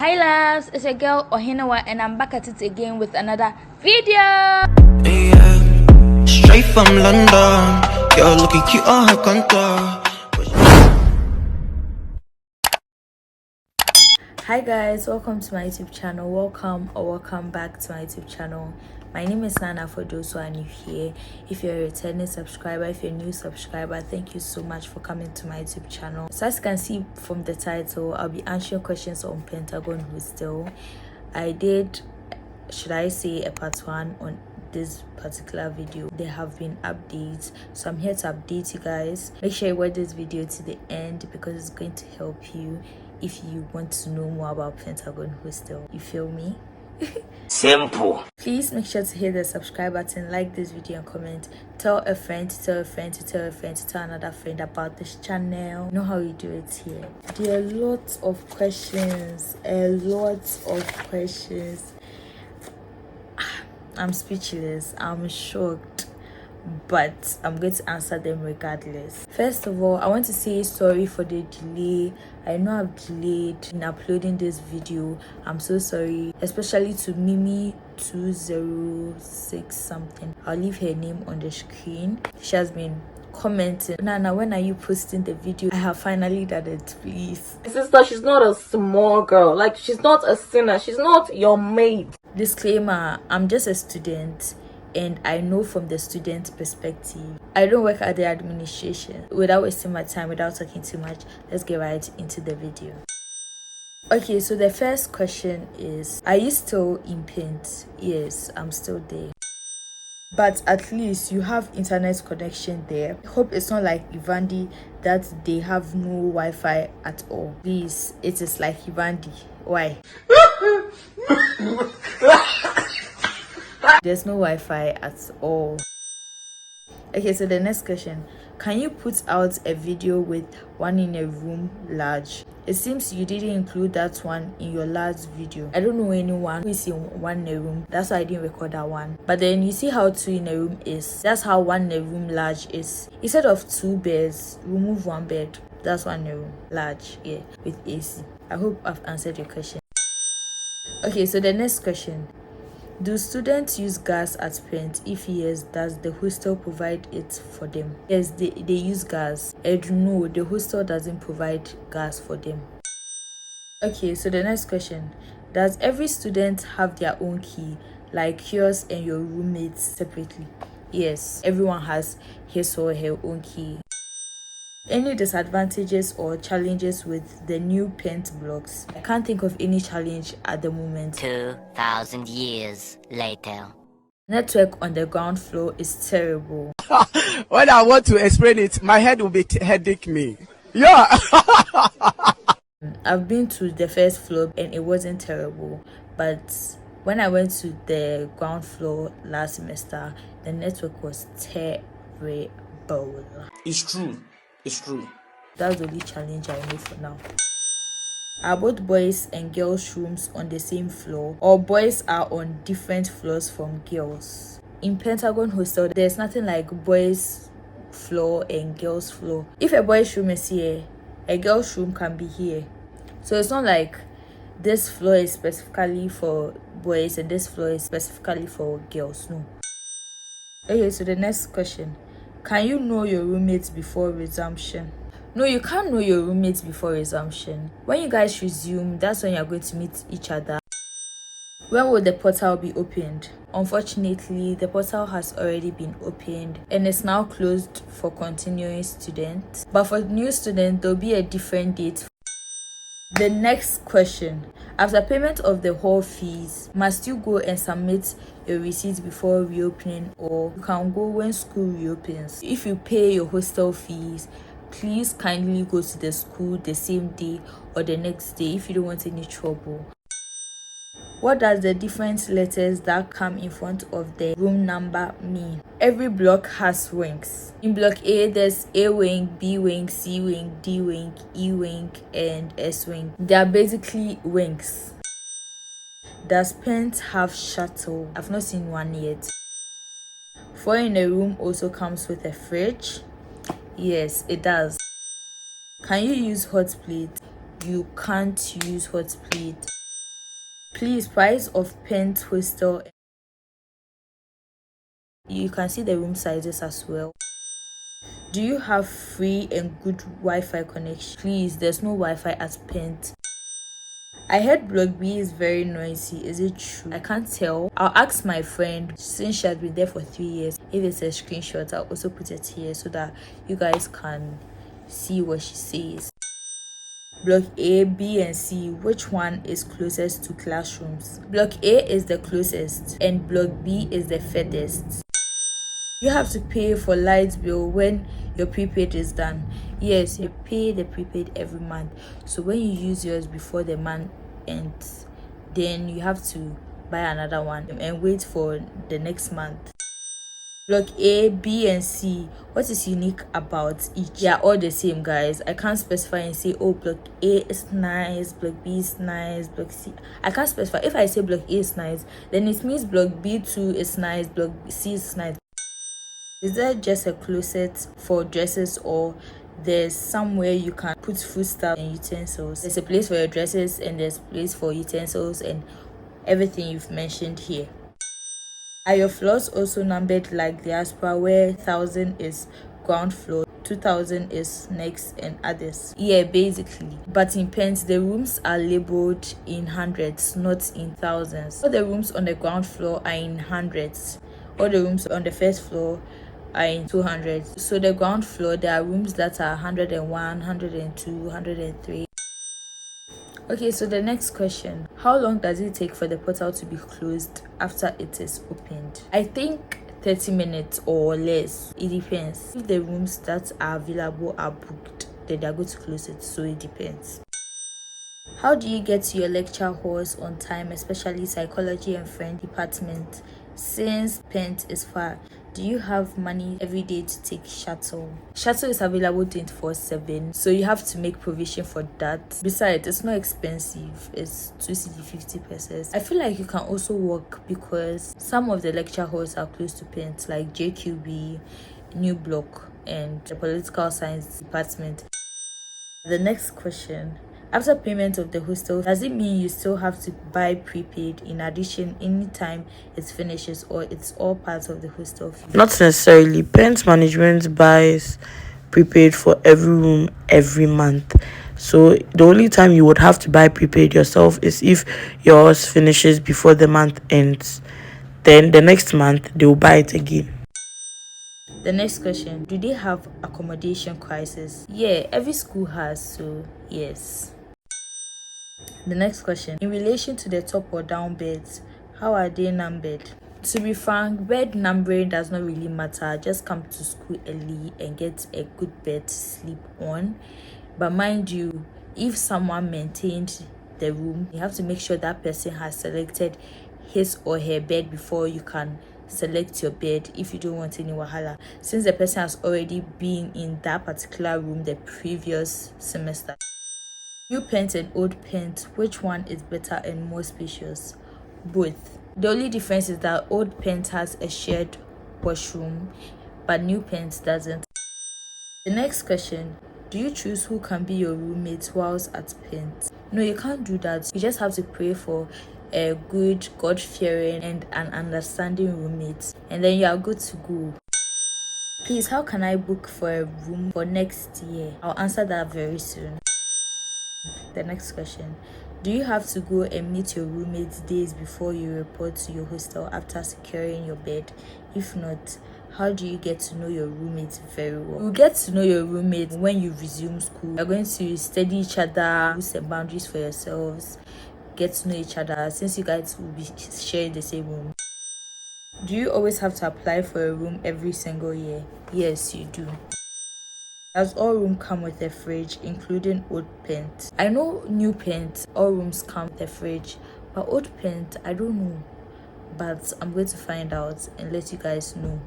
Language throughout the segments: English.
Hi loves, it's your girl Ohinawa and I'm back at it again with another video. Yeah, straight from London, girl looking cute on her contour. Hi guys, welcome to my YouTube channel. Welcome back to my YouTube channel. My name is Nana for those who are new here. If you're a returning subscriber, if you're a new subscriber, thank you so much for coming to my YouTube channel. So as you can see from the title, I'll be answering questions on Pentagon Hostel. I did, should I say, a part 1 on this particular video. There have been updates, so I'm here to update you guys. Make sure you watch this video to the end because it's going to help you if you want to know more about Pentagon Hostel. You feel me? Simple. Please make sure to hit the subscribe button, like this video and comment. Tell a friend to tell a friend to tell a friend to tell another friend about this channel. You know how we do it here. There are lots of questions, I'm speechless, I'm shocked, but I'm going to answer them regardless. First of all, I want to say sorry for the delay. I know I've delayed in uploading this video. I'm so sorry, especially to Mimi 206 something. I'll leave her name on the screen. She has been commenting, Nana, when are you posting the video? I have finally done it, please. Sister, she's not a small girl. Like, she's not a sinner. She's not your maid. Disclaimer, I'm just a student and I know from the student perspective. I don't work at the administration. Without wasting my time, without talking too much, let's get right into the video. Okay, so the first question is, are you still in Pent? Yes, I'm still there. But at least you have internet connection there. I hope it's not like Ivandi that they have no Wi-Fi at all. Please, it is like Ivandi. Why? There's no Wi-Fi at all. Okay, so the next question. Can you put out a video with one in a room large? It seems you didn't include that one in your last video. I don't know anyone who is in one in a room. That's why I didn't record that one. But then you see how 2 in a room is. That's how 1 in a room large is. Instead of 2 beds, remove 1 bed. That's 1 in a room large, yeah, with AC. I hope I've answered your question. Okay, so the next question. Do students use gas at Pent? If yes, does the hostel provide it for them? Yes, they use gas. And no, the hostel doesn't provide gas for them. Okay, so the next question. Does every student have their own key, like yours and your roommates separately? Yes, everyone has his or her own key. Any disadvantages or challenges with the new Pent blocks? I can't think of any challenge at the moment. 2,000 years later. Network on the ground floor is terrible. When I want to explain it, my head will be headache me. Yeah. I've been to the first floor and it wasn't terrible, but when I went to the ground floor last semester, the network was terrible. It's true. It's true. That's the only challenge I know for now. Are both boys and girls rooms on the same floor, or boys are on different floors from girls? In Pentagon Hostel, there's nothing like boys floor and girls floor. If a boys room is here, a girls room can be here. So it's not like this floor is specifically for boys and this floor is specifically for girls. No. Okay, so the next question. Can you know your roommates before resumption? No, you can't know your roommates before resumption. When you guys resume, that's when you're going to meet each other. When will the portal be opened? Unfortunately, the portal has already been opened and is now closed for continuing students. But for new students, there'll be a different date. The next question. After payment of the hall fees, must you go and submit a receipt before reopening, or you can go when school reopens? If you pay your hostel fees, please kindly go to the school the same day or the next day if you don't want any trouble. What does the different letters that come in front of the room number mean? Every block has wings. In block A, there's A wing, B wing, C wing, D wing, E wing, and S wing. They are basically wings. Does Pent have shuttle? I've not seen one yet. 4 in a room also comes with a fridge. Yes, it does. Can you use hot plate? You can't use hot plate. Please, price of Pent Hostel. You can see the room sizes as well. Do you have free and good Wi-Fi connection? Please, there's no Wi-Fi at Pent. I heard Block B is very noisy. Is it true? I can't tell. I'll ask my friend, since she has been there for 3 years. If it's a screenshot, I'll also put it here so that you guys can see what she says. Block A, B, and C, which one is closest to classrooms? Block A is the closest and Block B is the furthest. You have to pay for light bill when your prepaid is done. Yes, you pay the prepaid every month. So when you use yours before the month ends, then you have to buy another one and wait for the next month. Block A, B, and C. What is unique about each? They are all the same, guys. I can't specify and say, oh, Block A is nice, Block B is nice, Block C. I can't specify. If I say Block A is nice, then it means Block B2 is nice, Block C is nice. Is there just a closet for dresses, or there's somewhere you can put foodstuff and utensils? There's a place for your dresses and there's a place for utensils and everything you've mentioned here. Are your floors also numbered like diaspora, where 1,000 is ground floor, 2,000 is next, and others? Yeah, basically. But in Pent, the rooms are labeled in hundreds, not in thousands. All the rooms on the ground floor are in hundreds. All the rooms on the first floor are in 200. So the ground floor, there are rooms that are 101, 102, 103. Okay, so the next question: how long does it take for the portal to be closed after it is opened? I think 30 minutes or less. It depends. If the rooms that are available are booked, then they are going to close it, so it depends. How do you get to your lecture halls on time, especially psychology and French department, since Pent is far? Do you have money every day to take shuttle? Shuttle is available 24/7, so you have to make provision for that. Besides, it's not expensive. It's 250 pesos. I feel like you can also walk because some of the lecture halls are close to Pent, like JQB, New Block, and the political science department. The next question: after payment of the hostel, does it mean you still have to buy prepaid in addition anytime it finishes, or it's all part of the hostel fee? Not necessarily. Pent management buys prepaid for every room every month. So the only time you would have to buy prepaid yourself is if yours finishes before the month ends. Then the next month they will buy it again. The next question: do they have accommodation crisis? Yeah, every school has, so yes. The next question: in relation to the top or down beds, how are they numbered? To be frank, bed numbering does not really matter. Just come to school early and get a good bed to sleep on. But mind you, if someone maintained the room, you have to make sure that person has selected his or her bed before you can select your bed, if you don't want any wahala, since the person has already been in that particular room the previous semester. New Pent and old Pent, which one is better and more spacious? Both. The only difference is that old Pent has a shared washroom, but new Pent doesn't. The next question: do you choose who can be your roommate whilst at Pent? No, you can't do that. You just have to pray for a good, God-fearing, and an understanding roommate, and then you are good to go. Please, how can I book for a room for next year? I'll answer that very soon. The next question: do you have to go and meet your roommates days before you report to your hostel after securing your bed? If not, how do you get to know your roommates very well? You get to know your roommates when you resume school. You're going to study each other, set boundaries for yourselves, get to know each other, since you guys will be sharing the same room. Do you always have to apply for a room every single year? Yes, you do. Does all rooms come with a fridge, including old Pent? I know new Pent, all rooms come with a fridge, but old Pent, I don't know. But I'm going to find out and let you guys know.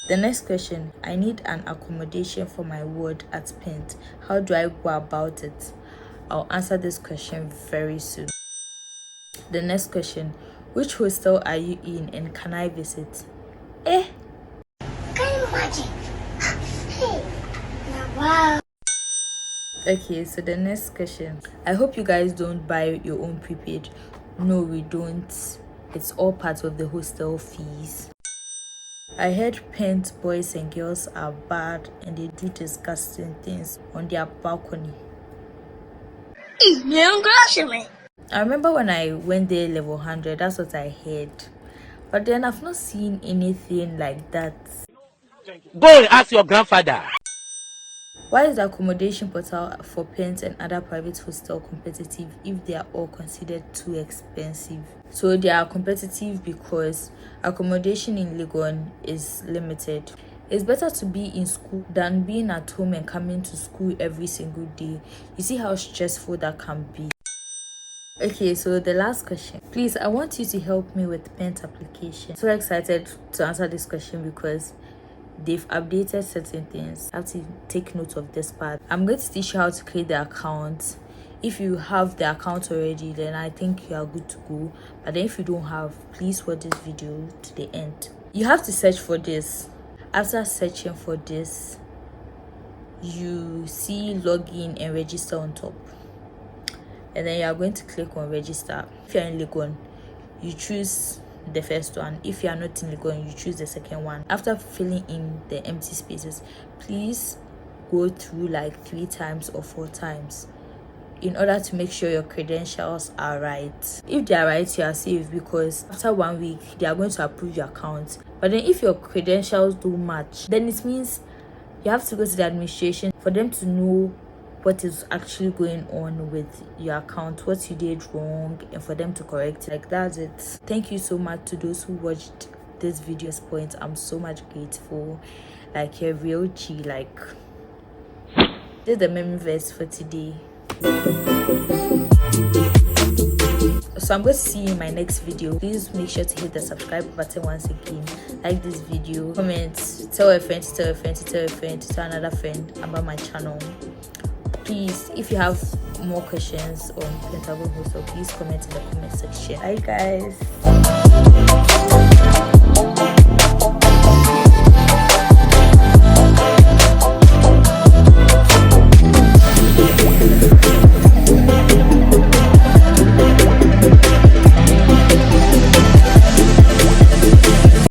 The next question: I need an accommodation for my ward at Pent. How do I go about it? I'll answer this question very soon. The next question: which hostel are you in and can I visit? Can you imagine? Hey, wow. Okay, so the next question: I hope you guys don't buy your own prepaid. No, we don't. It's all part of the hostel fees. I heard Pent boys and girls are bad and they do disgusting things on their balcony. I remember when I went there level 100, that's what I heard. But then I've not seen anything like that. Go and ask your grandfather. Why is the accommodation portal for Pent and other private hostel competitive if they are all considered too expensive? So they are competitive because accommodation in Legon is limited. It's better to be in school than being at home and coming to school every single day. You see how stressful that can be. Okay, so the last question. Please, I want you to help me with Pent application. So excited to answer this question because they've updated certain things. I have to take note of this part. I'm going to teach you how to create the account. If you have the account already, then I think you are good to go. But then if you don't have, please watch this video to the end. You have to search for this. After searching for this, you see login and register on top. And then you are going to click on register. If you're in Legon, you choose the first one. If you are not in Legon, you choose the second one. After filling in the empty spaces, please go through like 3 times or 4 times in order to make sure your credentials are right. If they are right, you are safe because after 1 week they are going to approve your account. But then if your credentials don't match, then it means you have to go to the administration for them to know what is actually going on with your account, what you did wrong, and for them to correct it. Like, that's it. Thank you so much to those who watched this video's point. I'm so much grateful. Like, you're real G. Like, this is the meme verse for today. So I'm going to see you in my next video. Please make sure to hit the subscribe button once again. Like this video, comment, tell a friend, tell a friend, tell a friend, tell another friend about my channel. Please, if you have more questions on Pentagon Hostel, please comment in the comment section. Bye guys.